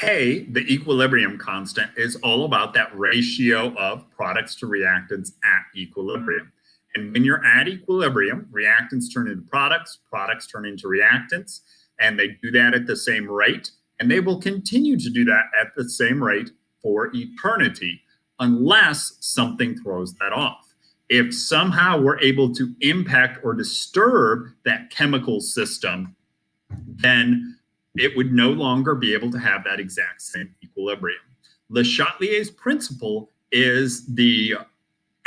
K, the equilibrium constant, is all about that ratio of products to reactants at equilibrium. And when you're at equilibrium, reactants turn into products, products turn into reactants, and they do that at the same rate. And they will continue to do that at the same rate for eternity, unless something throws that off. If somehow we're able to impact or disturb that chemical system, then it would no longer be able to have that exact same equilibrium. Le Chatelier's principle is the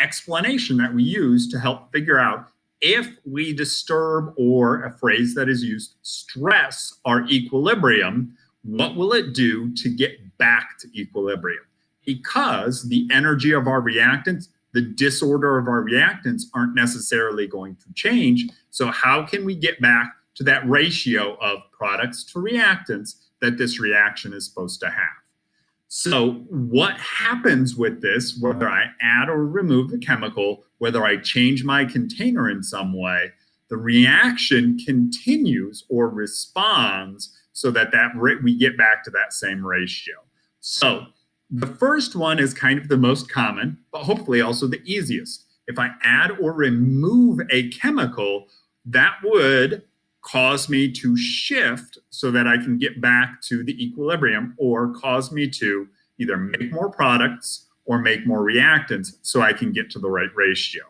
explanation that we use to help figure out if we disturb, or a phrase that is used, stress our equilibrium, what will it do to get back to equilibrium? Because the energy of our reactants, the disorder of our reactants aren't necessarily going to change. So how can we get back to that ratio of products to reactants that this reaction is supposed to have? So what happens with this, whether I add or remove the chemical, whether I change my container in some way, the reaction continues or responds so that we get back to that same ratio. So the first one is kind of the most common, but hopefully also the easiest. If I add or remove a chemical, that would cause me to shift so that I can get back to the equilibrium, or cause me to either make more products or make more reactants so I can get to the right ratio.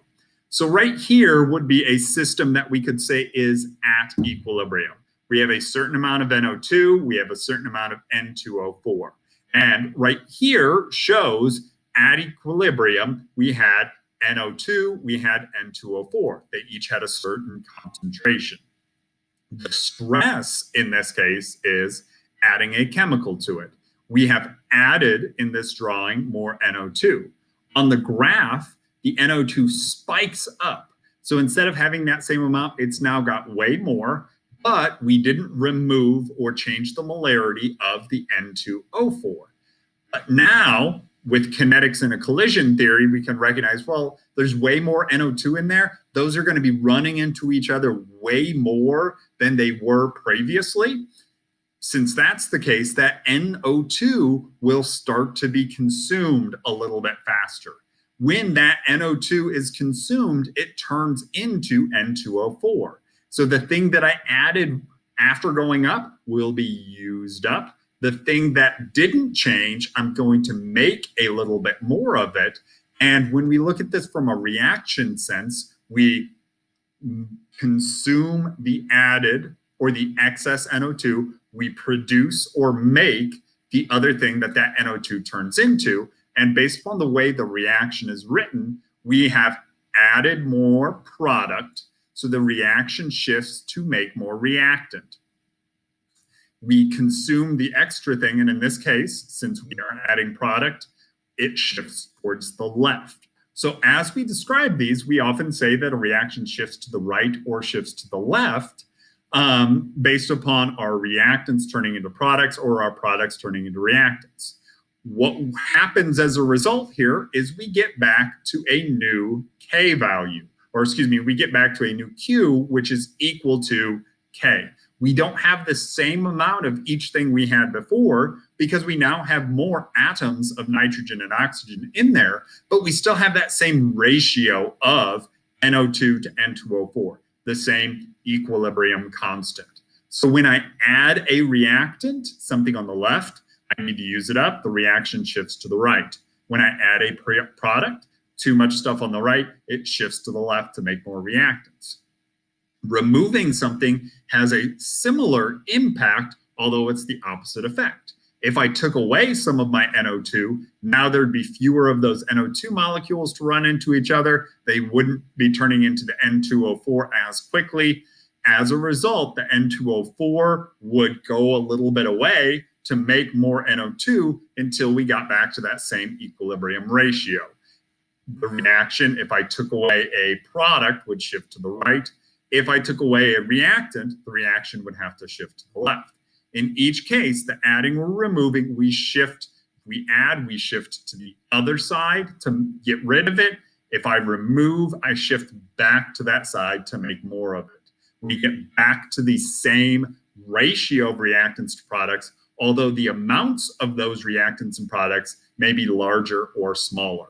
So right here would be a system that we could say is at equilibrium. We have a certain amount of NO2, we have a certain amount of N2O4. And right here shows at equilibrium, we had NO2, we had N2O4. They each had a certain concentration. The stress in this case is adding a chemical to it. We have added in this drawing more NO2. On the graph, the NO2 spikes up. So instead of having that same amount, it's now got way more, but we didn't remove or change the molarity of the N2O4. But now, with kinetics and a collision theory, we can recognize, well, there's way more NO2 in there. Those are going to be running into each other way more than they were previously. Since that's the case, that NO2 will start to be consumed a little bit faster. When that NO2 is consumed, it turns into N2O4. So the thing that I added after going up will be used up. The thing that didn't change, I'm going to make a little bit more of it. And when we look at this from a reaction sense, we consume the added or the excess NO2, we produce or make the other thing that that NO2 turns into. And based upon the way the reaction is written, we have added more product, so the reaction shifts to make more reactant. We consume the extra thing, and in this case, since we are adding product, it shifts towards the left. So as we describe these, we often say that a reaction shifts to the right or shifts to the left based upon our reactants turning into products or our products turning into reactants. What happens as a result here is we get back to a new K value, or excuse me, we get back to a new Q, which is equal to K. We don't have the same amount of each thing we had before because we now have more atoms of nitrogen and oxygen in there, but we still have that same ratio of NO2 to N2O4, the same equilibrium constant. So when I add a reactant, something on the left, I need to use it up, the reaction shifts to the right. When I add a product, too much stuff on the right, it shifts to the left to make more reactants. Removing something has a similar impact, although it's the opposite effect. If I took away some of my NO2, now there'd be fewer of those NO2 molecules to run into each other. They wouldn't be turning into the N2O4 as quickly. As a result, the N2O4 would go a little bit away to make more NO2 until we got back to that same equilibrium ratio. The reaction, if I took away a product, would shift to the right. If I took away a reactant, the reaction would have to shift to the left. In each case, the adding or removing, we shift. We add, we shift to the other side to get rid of it. If I remove, I shift back to that side to make more of it. We get back to the same ratio of reactants to products, although the amounts of those reactants and products may be larger or smaller.